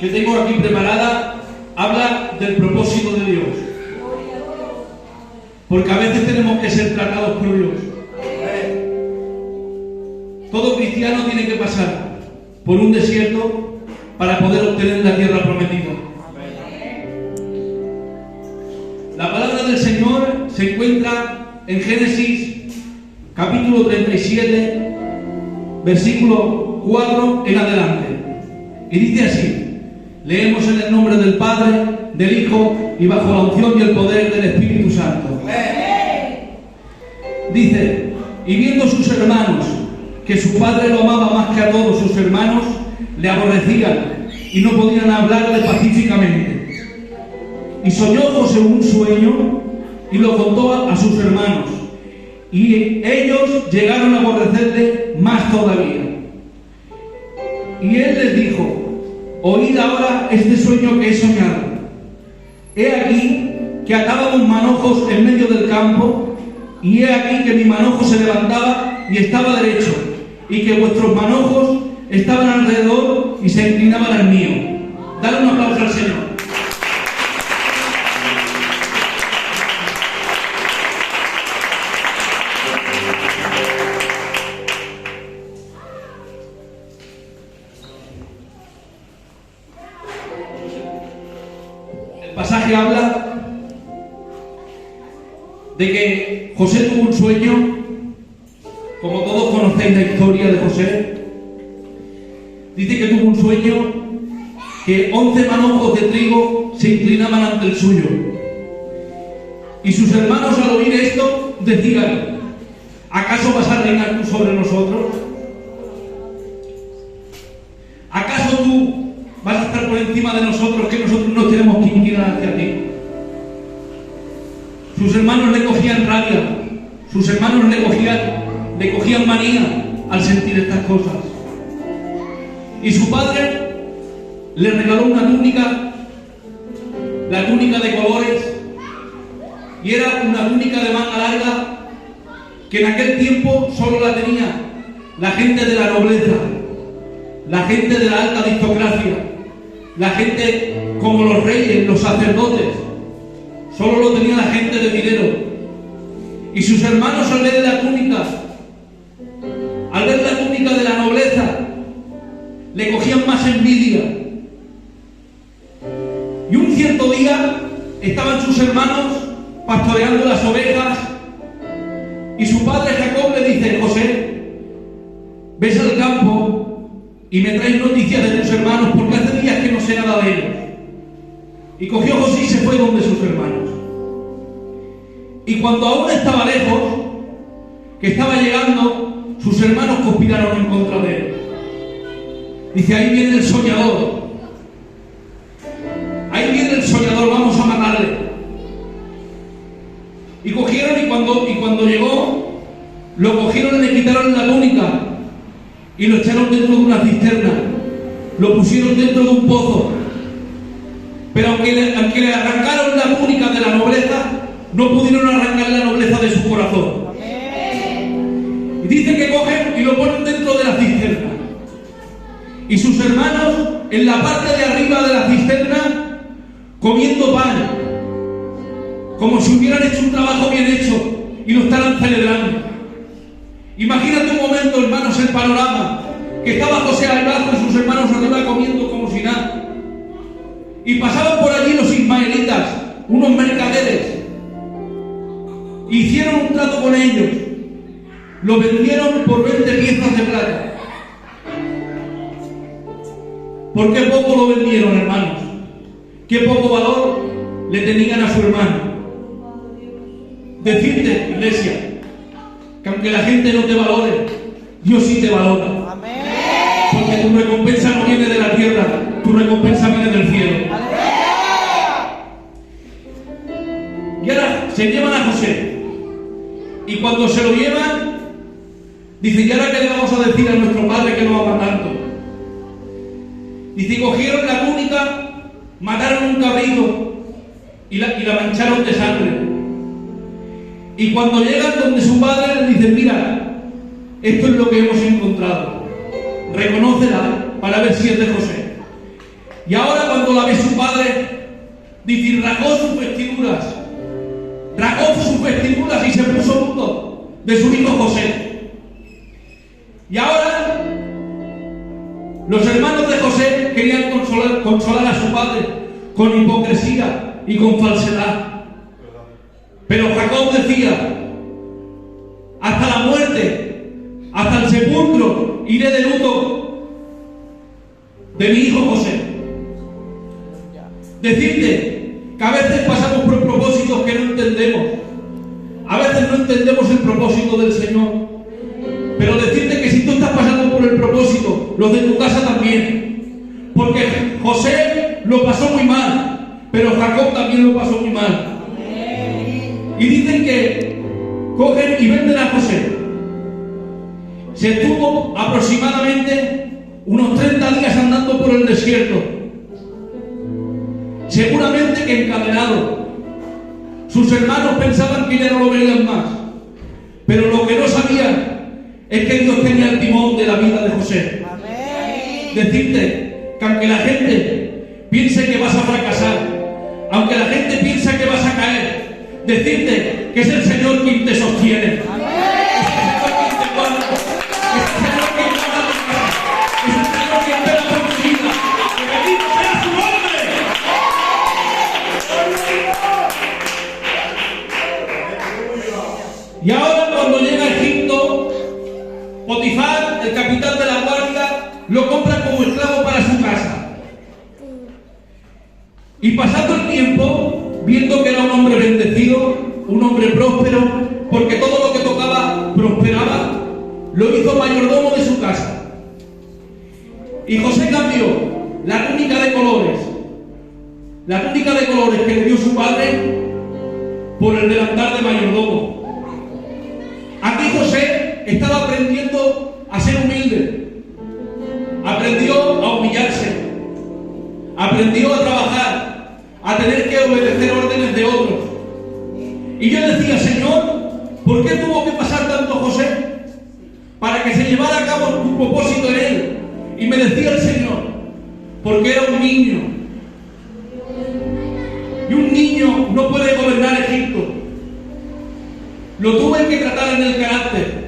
que tengo aquí preparada habla del propósito de Dios. Porque a veces tenemos que ser tratados por Dios. Todo cristiano tiene que pasar por un desierto para poder obtener la tierra prometida. La palabra del Señor se encuentra en Génesis capítulo 37, versículo 4 en adelante. Y dice así: leemos en el nombre del Padre, del Hijo y bajo la unción y el poder del Espíritu Santo. Dice: y viendo sus hermanos que su padre lo amaba más que a todos sus hermanos, le aborrecían y no podían hablarle pacíficamente. Y soñó José un sueño y lo contó a sus hermanos, y ellos llegaron a aborrecerle más todavía. Y él les dijo: oíd ahora este sueño que he soñado. He aquí que atábamos manojos en medio del campo, y he aquí que mi manojo se levantaba y estaba derecho, y que vuestros manojos estaban alrededor y se inclinaban al mío. Dale un aplauso al Señor. El pasaje habla de que José tuvo un sueño. Como todos conocéis la historia de José, dice que tuvo un sueño que 11 manojos de trigo se inclinaban ante el suyo. Y sus hermanos, al oír esto, decían: ¿acaso vas a reinar tú sobre nosotros? ¿Acaso tú vas a estar por encima de nosotros, que nosotros nos tenemos que inclinar hacia ti? Sus hermanos le cogían rabia, sus hermanos le cogían manía al sentir estas cosas. Y su padre le regaló una túnica, la túnica de colores, y era una túnica de manga larga que en aquel tiempo solo la tenía la gente de la nobleza, la gente de la alta aristocracia, la gente como los reyes, los sacerdotes. Solo lo tenía la gente de dinero. Y sus hermanos, al ver la túnica de la nobleza, le cogían más envidia. Y un cierto día estaban sus hermanos pastoreando las ovejas, y su padre Jacob le dice: José, ves al campo y me traes noticias de tus hermanos, porque hace días que no sé nada de ellos. Y cogió José y se fue donde sus hermanos. Y cuando aún estaba lejos, que estaba llegando, sus hermanos conspiraron en contra de él. Dice: ahí viene el soñador. Ahí viene el soñador, vamos a matarle. Y cogieron, y cuando llegó, lo cogieron y le quitaron la túnica y lo echaron dentro de una cisterna. Lo pusieron dentro de un pozo. Pero aunque le arrancaron la túnica de la nobleza, no pudieron arrancar la nobleza de su corazón. Y dice que cogen y lo ponen dentro de la cisterna. Y sus hermanos, en la parte de arriba de la cisterna, comiendo pan, como si hubieran hecho un trabajo bien hecho y lo estaban celebrando. Imagínate un momento, hermanos, el panorama, que estaba José al brazo y sus hermanos arriba comiendo como si nada. Y pasaban por allí los ismaelitas, unos mercaderes. Hicieron un trato con ellos. Lo vendieron por 20 piezas de plata. ¿Por qué poco lo vendieron, hermanos? ¿Qué poco valor le tenían a su hermano? Decirte, iglesia, que aunque la gente no te valore, Dios sí te valora. Amén. Porque tu recompensa no viene de la tierra, tu recompensa viene del cielo. Y ahora se llevan a José. Y cuando se lo llevan, dice: ¿y ahora qué le vamos a decir a nuestro padre que nos ama tanto? Dice: cogieron la túnica, mataron un cabrito y la mancharon de sangre. Y cuando llegan donde su padre, le dicen: mira, esto es lo que hemos encontrado, reconócela para ver si es de José. Y ahora cuando la ve su padre, dice, rasgó sus vestiduras y se puso luto de su hijo José. Y ahora los hermanos de José querían consolar a su padre con hipocresía y con falsedad. Pero Jacob decía, hasta la muerte, hasta el sepulcro, iré de luto de mi hijo José. Decirte que a veces pasamos por propósitos que no entendemos. A veces no entendemos el propósito del Señor. Pero decirte que si tú estás pasando por el propósito, los de tu casa también. Porque José lo pasó muy mal, pero Jacob también lo pasó muy mal. Y dicen que cogen y venden a José. Se estuvo aproximadamente unos 30 días andando por el desierto. Seguramente que encadenado. Sus hermanos pensaban que ya no lo verían más. Pero lo que no sabían es que Dios tenía el timón de la vida de José. Decirte que aunque la gente piense que vas a fracasar, aunque la gente piense que vas a caer, decirte que es el Señor quien te sostiene. Es el Señor quien te guarda. Es el Señor quien te da tu vida. Es el Señor quien te da por tu vida. ¡Que bendito sea su nombre! Y ahora cuando llega a Egipto, Potifar, el capitán de la guardia, lo compra como esclavo para su casa. Y pasando el tiempo, viendo que era un hombre bendecido, un hombre próspero, porque todo lo que tocaba prosperaba, lo hizo mayordomo de su casa. Y José cambió la túnica de colores que le dio su padre, por el delantal de mayordomo. Aquí José estaba aprendiendo a ser humilde, aprendió a humillarse, aprendió a trabajar, a tener que obedecer órdenes de otros. Y yo decía, Señor, ¿por qué tuvo que pasar tanto José para que se llevara a cabo tu propósito en él? Y me decía el Señor, porque era un niño. Y un niño no puede gobernar Egipto. Lo tuve que tratar en el carácter.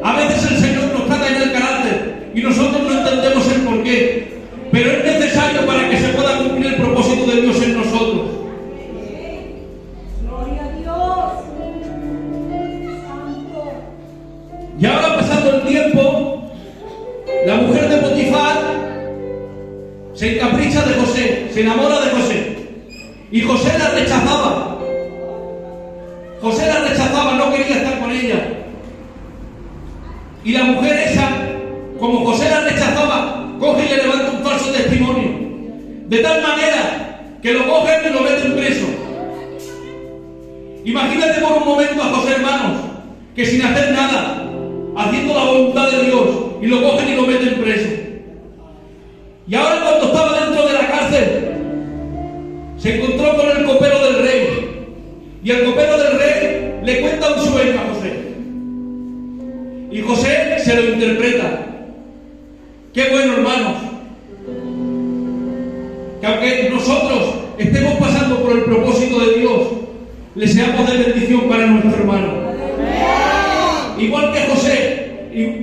A veces el Señor nos trata en el carácter y nosotros no entendemos el porqué. Pero es necesario para que se pueda cumplir el propósito de Dios en nosotros. Gloria a Dios. Santo. Y ahora, pasando el tiempo, la mujer de Potifar se encapricha de José, se enamora de José. Y José la rechazaba. José la rechazaba, no quería estar con ella. Y la mujer esa, como José la rechazaba, coge y le levanta un falso testimonio. De tal manera que lo cogen y lo meten preso. Imagínate por un momento a José, hermanos, que sin hacer nada, haciendo la voluntad de Dios, y lo cogen y lo meten preso. Y ahora cuando estaba dentro de la cárcel, se encontró con el copero del rey. Y el copero del rey le cuenta un sueño a José. Y José se lo interpreta. Qué bueno, hermanos, que aunque nosotros estemos pasando por el propósito de Dios, le seamos de bendición para nuestro hermano. Igual que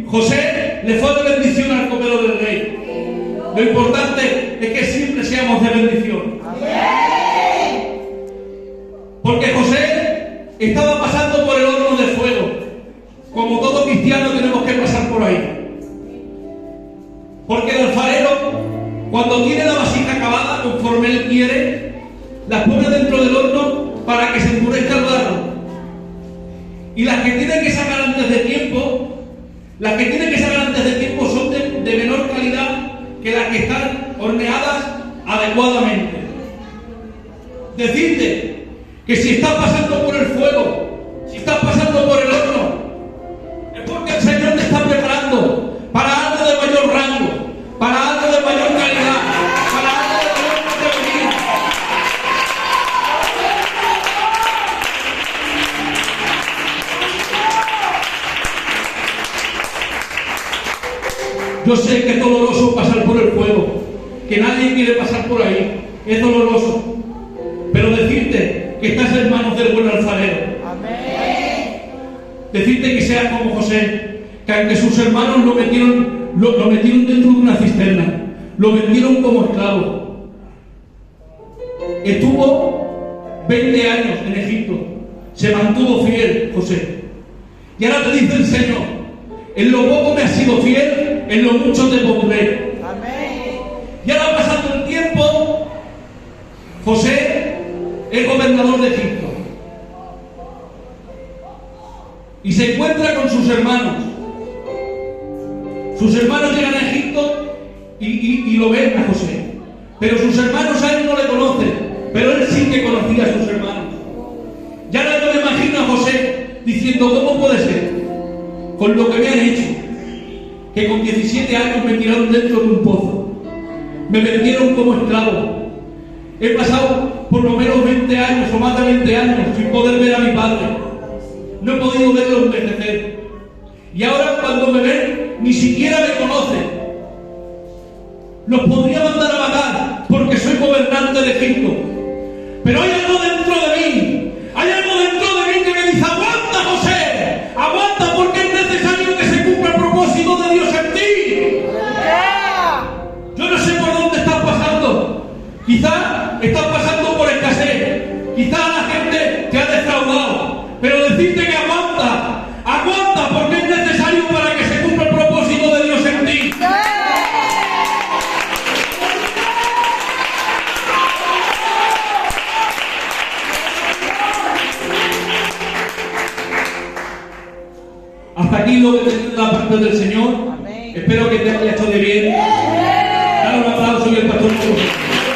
José le fue de bendición al copero del rey. Lo importante es que siempre seamos de bendición. Porque José estaba pasando por el horno de fuego. Como todo cristiano tenemos que pasar por ahí. Porque el alfarero, cuando tiene la vasija acabada, conforme él quiere, la pone dentro del horno para que se endurezca el barro. Y las que tienen que sacar antes de tiempo, son de menor calidad que las que están horneadas adecuadamente. Decirte que si estás pasando por el fuego, si estás pasando por el horno, es porque el Señor te está preparando para algo de mayor rango, para algo de mayor calidad, para algo de mayor porvenir. Yo sé que es doloroso pasar por el fuego. que nadie quiere pasar por ahí. Es doloroso. Pero decirte que estás en manos del buen alfarero. Amén. Decirte que seas como José, que aunque sus hermanos lo metieron dentro de una cisterna, lo vendieron como esclavo. Estuvo 20 años en Egipto, se mantuvo fiel José. Y ahora te dice el Señor: en lo poco me has sido fiel, en lo mucho te pondré. Amén. Y ahora, pasando el tiempo, José es gobernador de Egipto y se encuentra con sus hermanos. Sus hermanos llegan a Egipto y lo ven a José, pero sus hermanos a él no le conocen, pero él sí que conocía a sus hermanos. Y ahora yo me imagino a José diciendo: ¿cómo puede ser? Con lo que me han hecho, que con 17 años me tiraron dentro de un pozo, me vendieron como esclavo. He pasado por lo menos 20 años o más de 20 años sin poder ver a mi padre. No he podido verlo envejecer. Y ahora, cuando me ven, ni siquiera me conocen. Los podría mandar a matar porque soy gobernante de Egipto. Pero hay algo dentro de mí. Hay algo dentro de mí que me dice: aguanta, José, aguanta, porque es necesario que se cumpla el propósito de Dios en ti. Yo no sé por dónde estás pasando. Quizás estás pasando por escasez. Quizás la gente te ha defraudado. Pero decirte que aguanta, aguanta, porque es necesario para que se cumpla el propósito de Dios en ti. Hasta aquí lo que te da la parte del Señor. Amén. Espero que te haya hecho de bien.